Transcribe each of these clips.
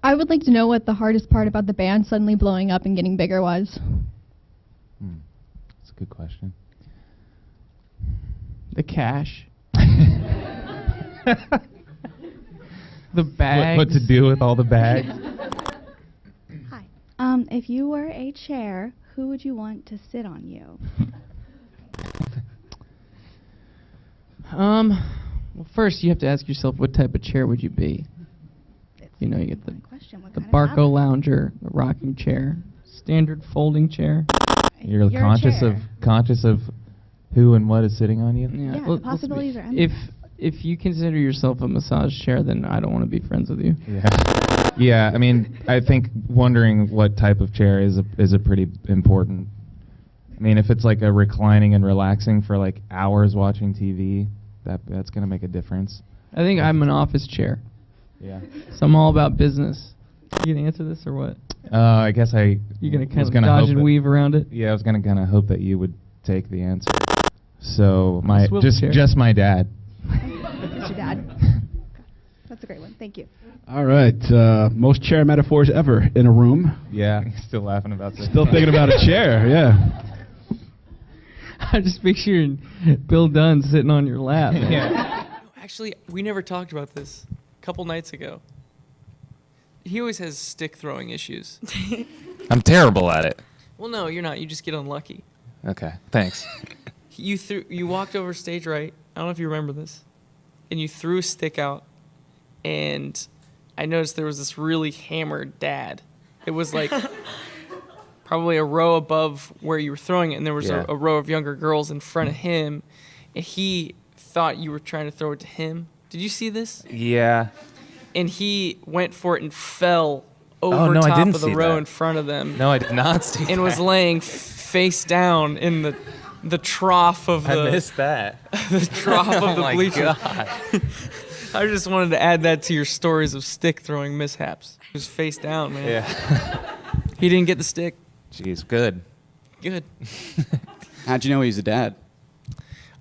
I would like to know what the hardest part about the band suddenly blowing up and getting bigger was. That's a good question. The cash. The bags. What to do with all the bags? Hi. If you were a chair, who would you want to sit on you? Well, first you have to ask yourself, what type of chair would you be? You know, you get the Barco lounger, the rocking chair, standard folding chair. You're conscious of who and what is sitting on you? Yeah, well, the possibilities are endless. If you consider yourself a massage chair, then I don't want to be friends with you. Yeah. Yeah, I mean, I think wondering what type of chair is a pretty important. I mean, if it's like a reclining and relaxing for like hours watching TV, that's going to make a difference. I think I'm an office chair. Yeah. So I'm all about business. You gonna answer this or what? I guess You're gonna kind of dodge and weave around it? Yeah, I was gonna kind of hope that you would take the answer. So chair. just my dad. It's your dad. That's a great one. Thank you. All right. Most chair metaphors ever in a room. Yeah, still laughing about this. Still thinking about a chair, yeah. I just picturing Bill Dunn sitting on your lap. Yeah. Actually, we never talked about this. A couple nights ago. He always has stick throwing issues. I'm terrible at it. Well, no, you're not. You just get unlucky. Okay, thanks. You walked over stage right. I don't know if you remember this. And you threw a stick out. And I noticed there was this really hammered dad. It was like probably a row above where you were throwing it. And there was a row of younger girls in front of him. And he thought you were trying to throw it to him. Did you see this? Yeah. And he went for it and fell over top of the row in front of them. No, I did not see that. And was laying face down in the trough of the... I missed that. The trough of the bleachers. Oh, my God. I just wanted to add that to your stories of stick throwing mishaps. He was face down, man. Yeah. He didn't get the stick. Jeez, good. Good. How'd you know he was a dad?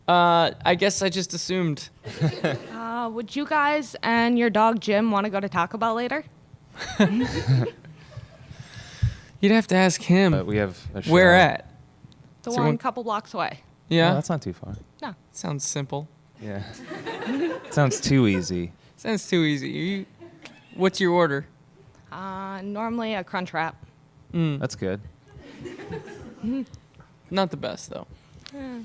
I guess I just assumed. Would you guys and your dog Jim want to go to Taco Bell later? You'd have to ask him. But we have a show. Where at? The one couple blocks away. Yeah? No, that's not too far. No. Sounds simple. Yeah. Sounds too easy. Sounds too easy. What's your order? Normally a crunch wrap. That's good. Not the best, though. You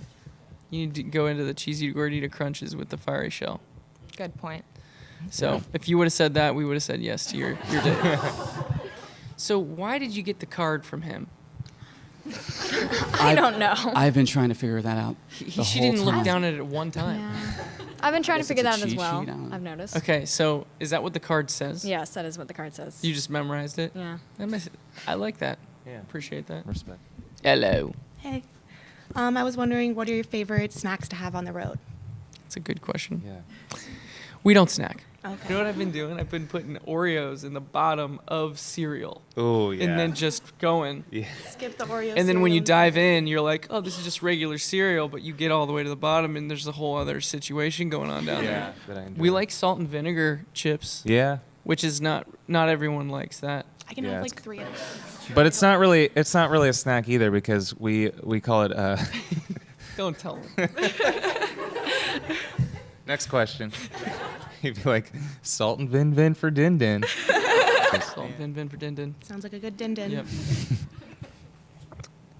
need to go into the cheesy gordita crunches with the fiery shell. Good point. So if you would have said that, we would have said yes to your date. So why did you get the card from him? I don't know. I've been trying to figure that out. She didn't look down at it one time. Yeah. I've been trying to figure that out as well. I've noticed. Okay, so is that what the card says? Yes, that is what the card says. You just memorized it? Yeah. I like that. Yeah. Appreciate that. Respect. Hello. Hey. I was wondering, what are your favorite snacks to have on the road? That's a good question. Yeah. We don't snack. Okay. You know what I've been doing? I've been putting Oreos in the bottom of cereal. Oh, yeah. And then just going. Yeah. Skip the Oreo And then when you cereal. dive in, you're like, oh, this is just regular cereal, but you get all the way to the bottom, and there's a whole other situation going on down there. That I enjoy. We like salt and vinegar chips. Yeah. Which is not everyone likes that. I can have like 3 of them. But it's not really a snack either, because we call it Don't tell them. Next question. You'd be like, salt and vin for din din. Salt and vin for din din. Sounds like a good din din. Yep.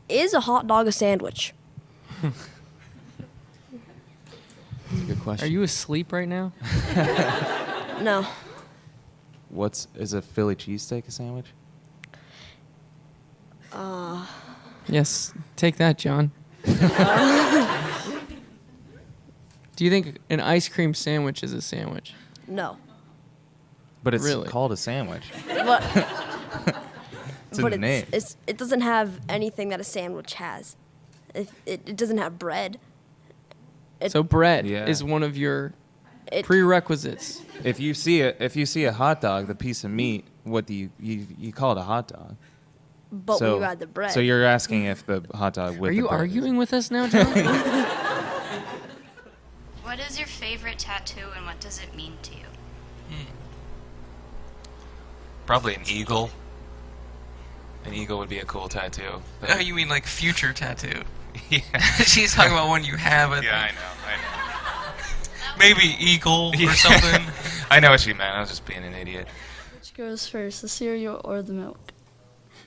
Is a hot dog a sandwich? That's a good question. Are you asleep right now? No. Is a Philly cheesesteak a sandwich? Yes. Take that, John. Do you think an ice cream sandwich is a sandwich? No. But it's Really? called a sandwich. But It's in the name. it doesn't have anything that a sandwich has. It doesn't have bread. So bread Yeah. is one of your prerequisites. If you see a hot dog, the piece of meat, what do you call it a hot dog? But when you add the bread. So you're asking if the hot dog with Are the you bread arguing with us now, John? What is your favorite tattoo and what does it mean to you? Probably an eagle. An eagle would be a cool tattoo. Oh, you mean like future tattoo? Yeah. She's talking about one you have. Yeah, I know. Maybe eagle or something. I know what she meant. I was just being an idiot. Which goes first, the cereal or the milk?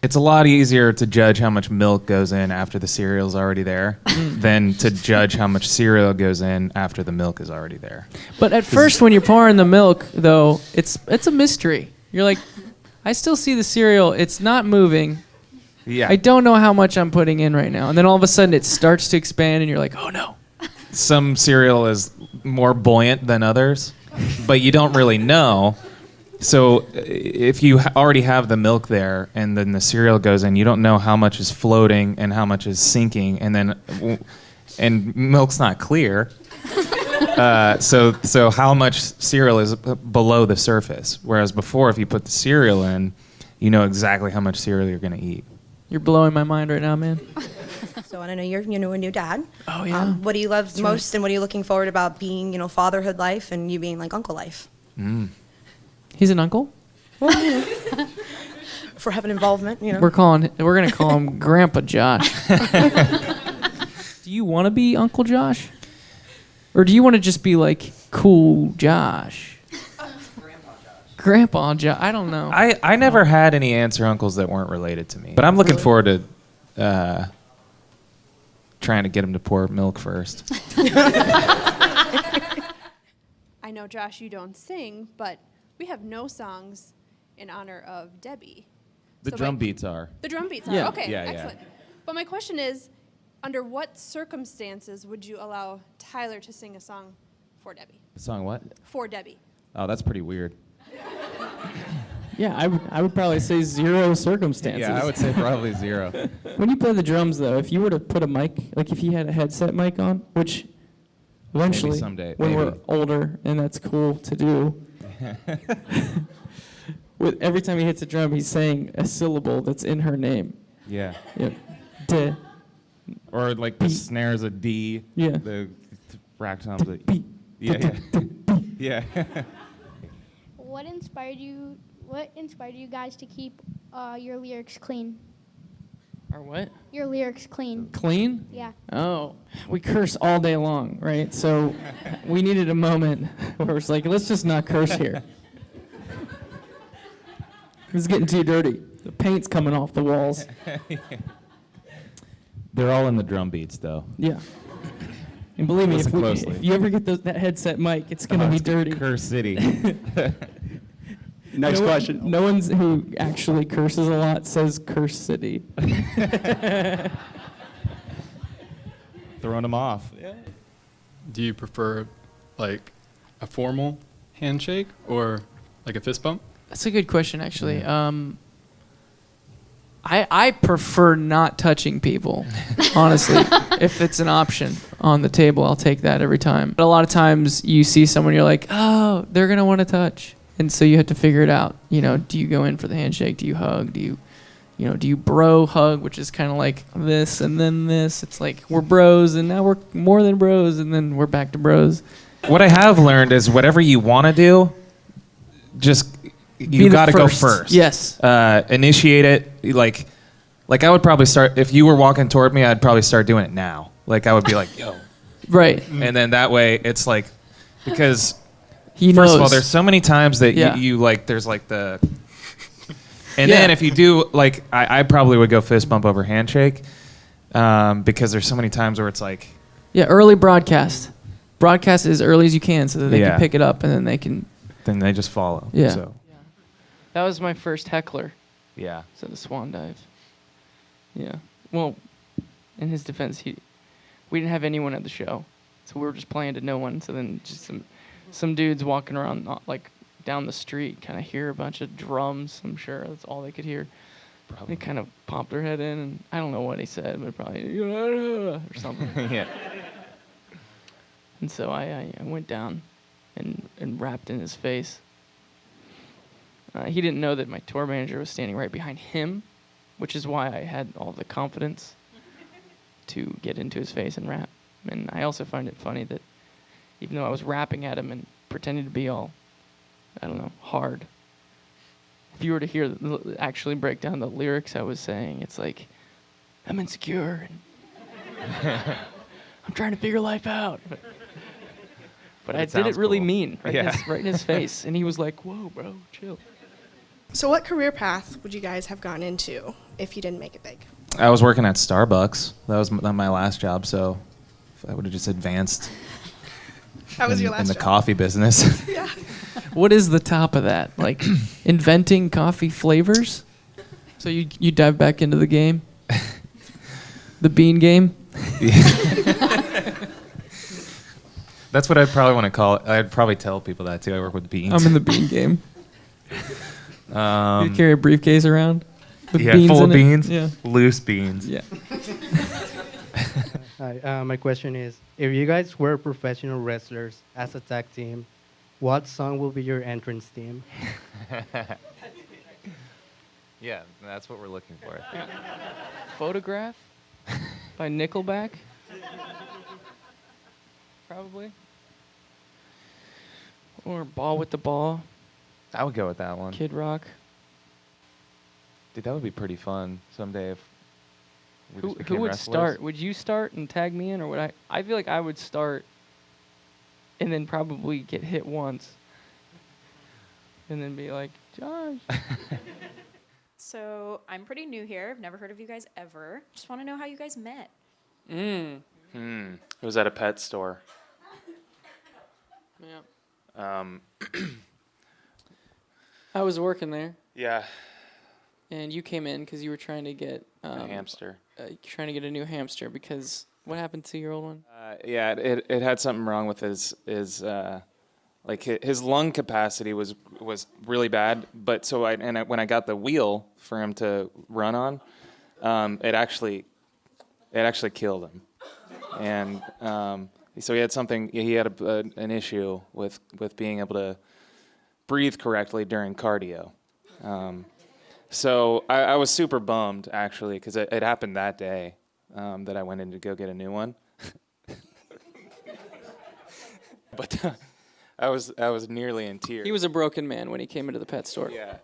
It's a lot easier to judge how much milk goes in after the cereal's already there than to judge how much cereal goes in after the milk is already there. But at first, when you're pouring the milk, though, it's a mystery. You're like, I still see the cereal. It's not moving. Yeah. I don't know how much I'm putting in right now. And then all of a sudden, it starts to expand, and you're like, oh, no. Some cereal is more buoyant than others, but you don't really know. So if you already have the milk there and then the cereal goes in, you don't know how much is floating and how much is sinking, and milk's not clear. So how much cereal is below the surface? Whereas before, if you put the cereal in, you know exactly how much cereal you're going to eat. You're blowing my mind right now, man. So I know you're a new dad. Oh, yeah. What do you love most, and what are you looking forward about being, fatherhood life and you being like uncle life? He's an uncle? For having involvement, We're gonna call him Grandpa Josh. Do you want to be Uncle Josh? Or do you want to just be like cool Josh? Grandpa Josh. I don't know. I never had any aunts or uncles that weren't related to me. But I'm looking forward to trying to get him to pour milk first. I know, Josh, you don't sing, but we have no songs in honor of Debbie. The drum beats are. The drum beats are. Yeah. Okay, Yeah, excellent. But my question is, under what circumstances would you allow Tyler to sing a song for Debbie? The song what? For Debbie. Oh, that's pretty weird. Yeah, I would probably say zero circumstances. Yeah, I would say probably zero. When you play the drums, though, if you were to put a mic, like if you had a headset mic on, which eventually, someday, when maybe. we're older, and that's cool to do, with every time he hits a drum, he's saying a syllable that's in her name. Yeah. Yep. D. Or like the snare's a D. Yeah. The rack tom's a yeah. Yeah. What inspired you guys to keep your lyrics clean? Or what? Your lyrics clean. Clean? Yeah. Oh, we curse all day long, right? So we needed a moment where it's like, let's just not curse here. It's getting too dirty. The paint's coming off the walls. They're all in the drum beats, though. Yeah. And believe me, Listen if closely. you ever get that headset mic, it's going to be dirty. Curse City. Next question. No one who actually curses a lot says Curse City. Throwing them off. Yeah. Do you prefer like a formal handshake or like a fist bump? That's a good question, actually. I prefer not touching people, honestly. If it's an option on the table, I'll take that every time. But a lot of times you see someone, you're like, oh, they're going to want to touch. And so you have to figure it out. Do you go in for the handshake? Do you hug? Do you bro hug, which is kind of like this and then this? It's like we're bros and now we're more than bros and then we're back to bros. What I have learned is whatever you want to do, just you got to go first. Yes. Initiate it. Like I would probably start, if you were walking toward me, I'd probably start doing it now. Like I would be like, yo. Right. And then that way it's like, because he first knows. of all, there's so many times that Yeah. you like, there's like the, and then if you do, like, I probably would go fist bump over handshake because there's so many times where it's like. Yeah, early broadcast. Broadcast as early as you can so that they Yeah. can pick it up and then they can. Then they just follow. Yeah. So. That was my first heckler. Yeah. So the swan dive. Yeah. Well, in his defense, we didn't have anyone at the show, so we were just playing to no one. So then just some dudes walking around like down the street kind of hear a bunch of drums. I'm sure that's all they could hear. Probably. They kind of popped their head in, and I don't know what he said, but probably or something. Yeah. And so I went down and rapped in his face. He didn't know that my tour manager was standing right behind him, which is why I had all the confidence to get into his face and rap. And I also find it funny that even though I was rapping at him and pretending to be all, I don't know, hard, if you were to actually break down the lyrics I was saying, it's like, I'm insecure and I'm trying to figure life out. But I did it really mean, right in his face. And he was like, whoa, bro, chill. So what career path would you guys have gone into if you didn't make it big? I was working at Starbucks. That was my last job, so I would have just advanced That was your last in the job. coffee business. Yeah. What is the top of that? Like inventing coffee flavors? So you dive back into the game? The bean game? That's what I'd probably want to call it. I'd probably tell people that too. I work with beans. I'm in the bean game. You carry a briefcase around? With beans full in of it? beans. Yeah. Loose beans. Yeah. Hi, my question is, if you guys were professional wrestlers as a tag team, what song will be your entrance theme? Yeah, that's what we're looking for. Photograph by Nickelback? Probably. Or Ball with the Ball. I would go with that one. Kid Rock. Dude, that would be pretty fun someday if we just Who became would wrestlers. start? Would you start and tag me in, or would I? I feel like I would start and then probably get hit once. And then be like, Josh. So I'm pretty new here. I've never heard of you guys ever. Just want to know how you guys met. It was at a pet store. Yeah. I was working there. Yeah. And you came in because you were trying to get A hamster. Trying to get a new hamster because what happened to your old one? Yeah, it had something wrong with his lung capacity was really bad. But so when I got the wheel for him to run on, it actually killed him, and so he had something. He had an issue with being able to breathe correctly during cardio. So I was super bummed actually because it happened that day that I went in to go get a new one. But I was nearly in tears. He was a broken man when he came into the pet store. Yeah,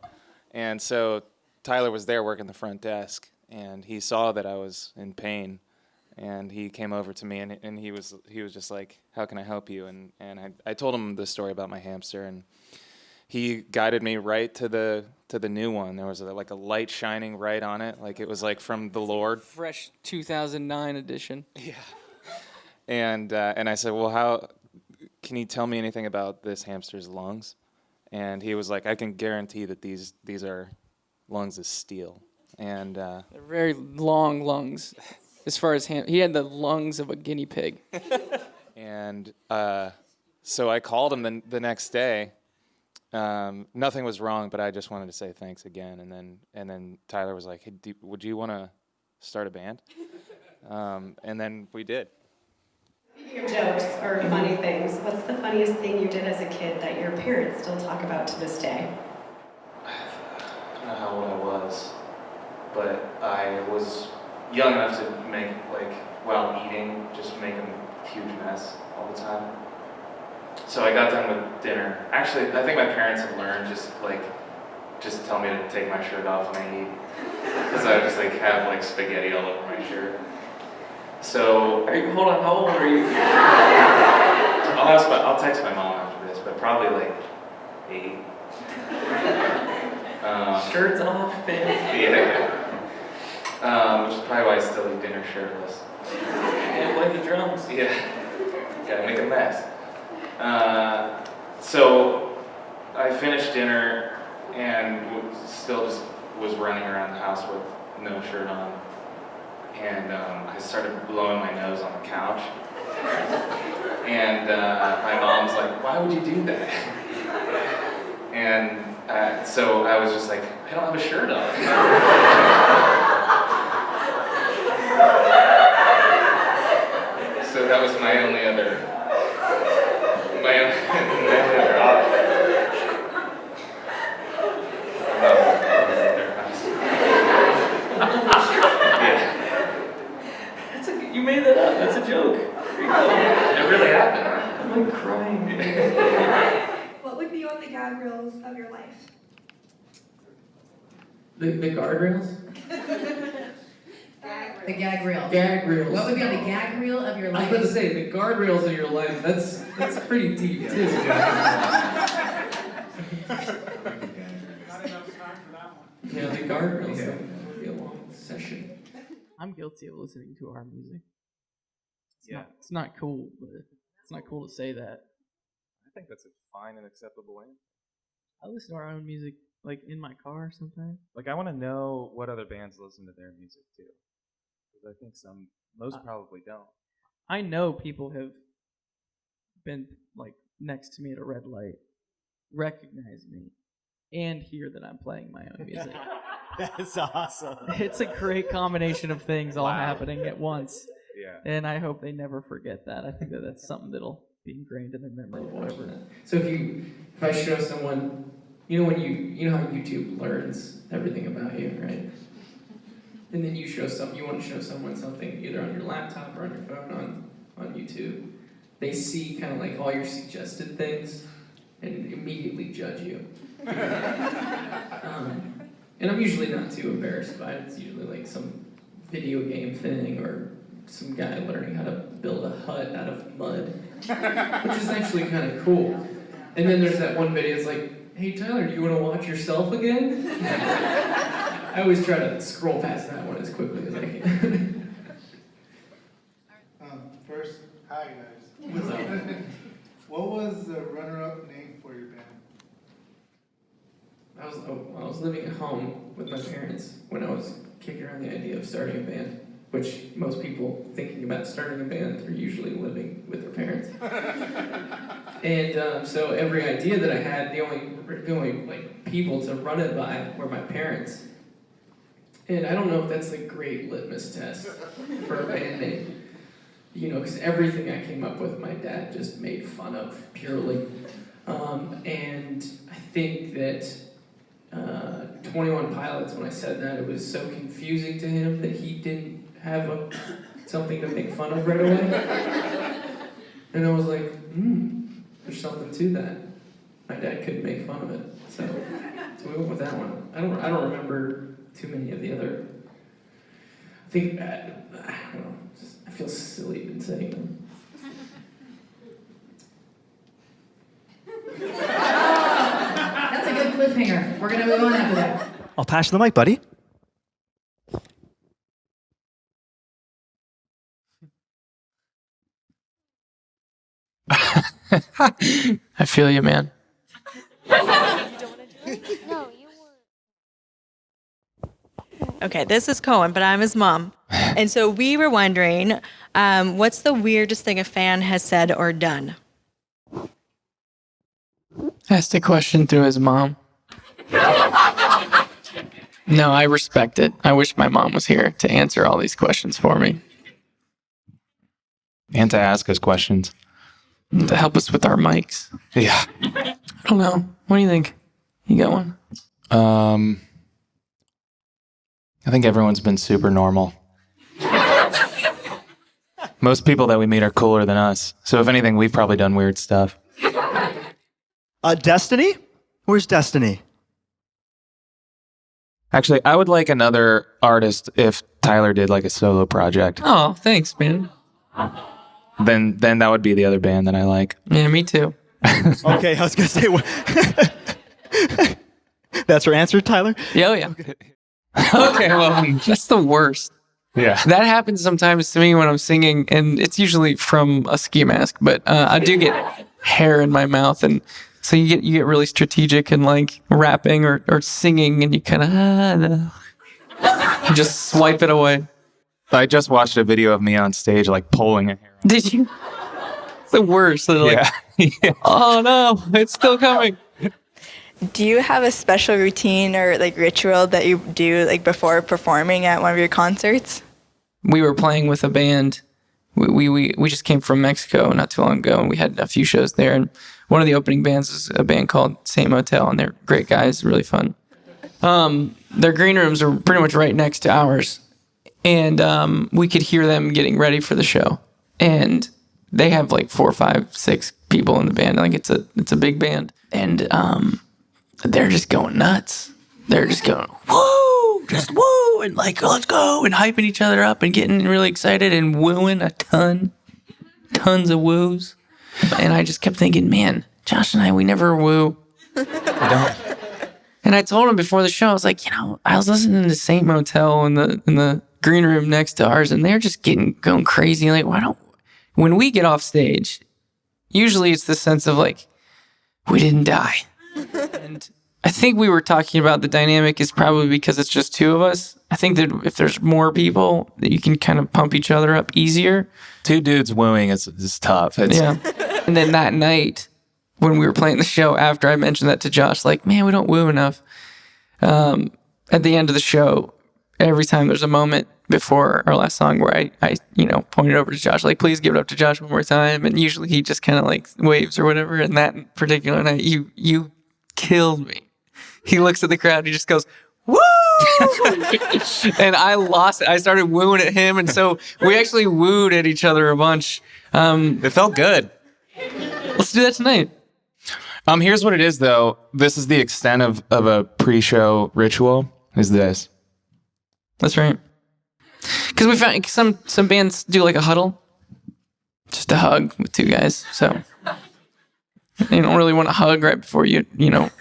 and so Tyler was there working the front desk, and he saw that I was in pain, and he came over to me, and he was just like, "How can I help you?" And I told him the story about my hamster, and he guided me right to the new one. There was a light shining right on it, like it was like from the Lord. Fresh 2009 edition. Yeah. And I said, well, how can you tell me anything about this hamster's lungs? And he was like, I can guarantee that these are lungs of steel. And They're very long lungs. As far as he had the lungs of a guinea pig. And so I called him the next day. Nothing was wrong, but I just wanted to say thanks again. And then Tyler was like, hey, would you want to start a band? And then we did. Speaking of jokes or funny things, what's the funniest thing you did as a kid that your parents still talk about to this day? I don't know how old I was, but I was young enough to make, while eating, just make a huge mess all the time. So I got done with dinner. Actually, I think my parents have learned just tell me to take my shirt off when I eat. Because I would just have spaghetti all over my shirt. So, hold on, how old are you? I'll text my mom after this, but probably 8. Shirts off, man. Yeah. Which is probably why I still eat dinner shirtless. And play the drums. Yeah. Gotta make a mess. So I finished dinner and still just was running around the house with no shirt on. And I started blowing my nose on the couch. And my mom's like, why would you do that? And so I was just like, I don't have a shirt on. So that was my only other option. You made that up. That's a joke. It really happened. I'm crying. What would be on the gag reels of your life? The guardrails? The gag reel. Gag reels. What would be on the gag reel of your I was life? about to say, the guardrails of your life, that's pretty deep, too. Yeah, the guardrails, that would be a long session. I'm guilty of listening to our music. It's not cool, but it's not cool to say that. I think that's a fine and acceptable way. I listen to our own music, like, in my car sometimes. Like, I want to know what other bands listen to their music too, because I think most probably don't. I know people have been, like, next to me at a red light, recognize me, and hear that I'm playing my own music. That's awesome. It's a great combination of things all happening at once. Yeah. And I hope they never forget that. I think that that's something that'll be ingrained in their memory forever. So if I show someone, you know how YouTube learns everything about you, right? And then you want to show someone something either on your laptop or on your phone on YouTube. They see kind of like all your suggested things and immediately judge you. And I'm usually not too embarrassed by it. It's usually like some video game thing or some guy learning how to build a hut out of mud, which is actually kind of cool. And then there's that one video, it's like, hey Tyler, do you want to watch yourself again? I always try to scroll past that one as quickly as I can. First, hi guys. What's up? What was the runner-up name for your band? I was living at home with my parents when I was kicking around the idea of starting a band, which most people thinking about starting a band are usually living with their parents. And so every idea that I had, the only like people to run it by were my parents. And I don't know if that's a great litmus test for a band name. You know, because everything I came up with, my dad just made fun of purely. And I think that 21 Pilots, when I said that, it was so confusing to him that he didn't have something to make fun of right away. And I was like, there's something to that. My dad couldn't make fun of it, so we went with that one. I don't remember too many of the other. I think I don't know. I feel silly even saying them. That's a good cliffhanger. We're going to move on after that. I'll pass you the mic, buddy. I feel you, man. Okay, this is Cohen, but I'm his mom. And so we were wondering, what's the weirdest thing a fan has said or done? Asked a question through his mom. No, I respect it. I wish my mom was here to answer all these questions for me. And to ask us questions. And to help us with our mics. Yeah. I don't know. What do you think? You got one? I think everyone's been super normal. Most people that we meet are cooler than us. So if anything, we've probably done weird stuff. Destiny? Where's Destiny? Actually, I would like another artist if Tyler did like a solo project. Oh, thanks, man. Then that would be the other band that I like. Yeah, me too. Okay, I was going to say... That's your answer, Tyler? Yeah, yeah. Okay, well, that's the worst. Yeah. That happens sometimes to me when I'm singing, and it's usually from a ski mask, but I do get hair in my mouth, and so you get really strategic in like rapping or singing, and you kind of you just swipe it away. I just watched a video of me on stage like pulling a hair. Did you? It's the worst. Like, yeah. Oh no, it's still coming. Do you have a special routine or like ritual that you do like before performing at one of your concerts? We were playing with a band. We just came from Mexico not too long ago, and we had a few shows there. And one of the opening bands is a band called Same Hotel, and they're great guys, really fun. Their green rooms are pretty much right next to ours, and we could hear them getting ready for the show. And they have like 4, 5, 6 people in the band. Like it's a big band, and they're just going nuts. They're just going woo. just woo, and like, let's go, and hyping each other up and getting really excited and wooing tons of woos. And I just kept thinking, man, Josh and I, we never woo. We don't. And I told him before the show, I was like, I was listening to the Saint Motel in the green room next to ours, and they're just going crazy. Like, when we get off stage, usually it's the sense of like, we didn't die. And I think we were talking about the dynamic is probably because it's just two of us. I think that if there's more people, that you can kind of pump each other up easier. Two dudes wooing is tough. Yeah. And then that night, when we were playing the show, after I mentioned that to Josh, like, man, we don't woo enough. At the end of the show, every time there's a moment before our last song where I pointed over to Josh, like, please give it up to Josh one more time. And usually he just kind of like waves or whatever. And that particular night, you killed me. He looks at the crowd, he just goes, woo! And I lost it. I started wooing at him. And so we actually wooed at each other a bunch. It felt good. Let's do that tonight. Here's what it is, though. This is the extent of a pre-show ritual, is this. That's right. Because we found some bands do like a huddle. Just a hug with two guys. So you don't really want to hug right before you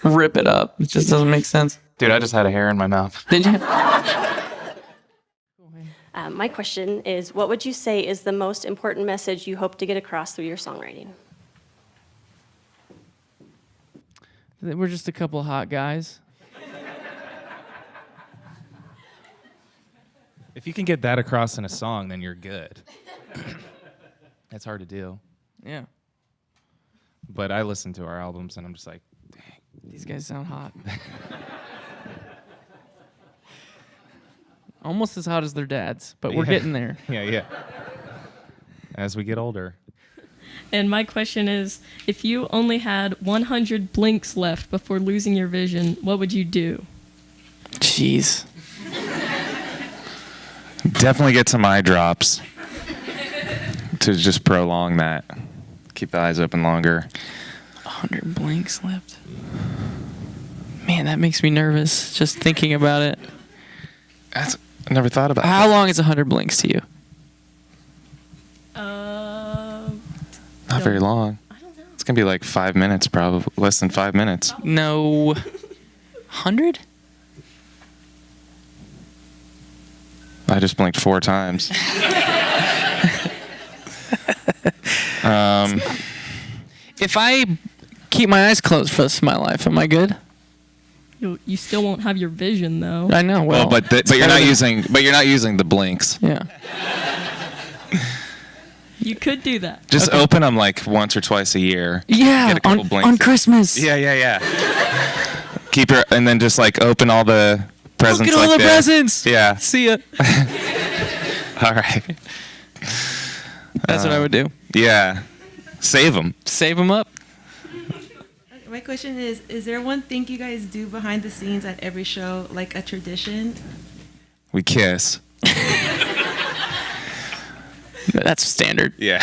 rip it up. It just doesn't make sense. Dude, I just had a hair in my mouth. Did you? My question is, what would you say is the most important message you hope to get across through your songwriting? We're just a couple hot guys. If you can get that across in a song, then you're good. It's hard to do. Yeah. But I listen to our albums and I'm just like, dang, these guys sound hot. Almost as hot as their dads, but we're getting there. Yeah. As we get older. And my question is, if you only had 100 blinks left before losing your vision, what would you do? Jeez. Definitely get some eye drops to just prolong that. Keep the eyes open longer. 100 blinks left. Man, that makes me nervous just thinking about it. I never thought about How long is 100 blinks to you? Not very long. I don't know. It's going to be like 5 minutes, probably. Less than 5 minutes. No. 100? I just blinked 4 times. If I keep my eyes closed for the rest of my life, am I good? You still won't have your vision, though. I know. Well, but you're not using the blinks. Yeah. You could do that. Just open them like once or twice a year. Yeah, Get a couple blinks on Christmas. Yeah. Keep your and then just like open all the presents. Look at all the presents. Yeah. See ya. All right. That's what I would do. Yeah. Save them. Save them up. My question is there one thing you guys do behind the scenes at every show, like a tradition? We kiss. That's standard. Yeah.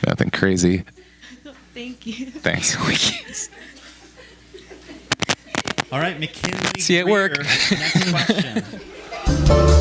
Nothing crazy. Thank you. Thanks. We kiss. All right, McKinley. See you at work. Greer, next question.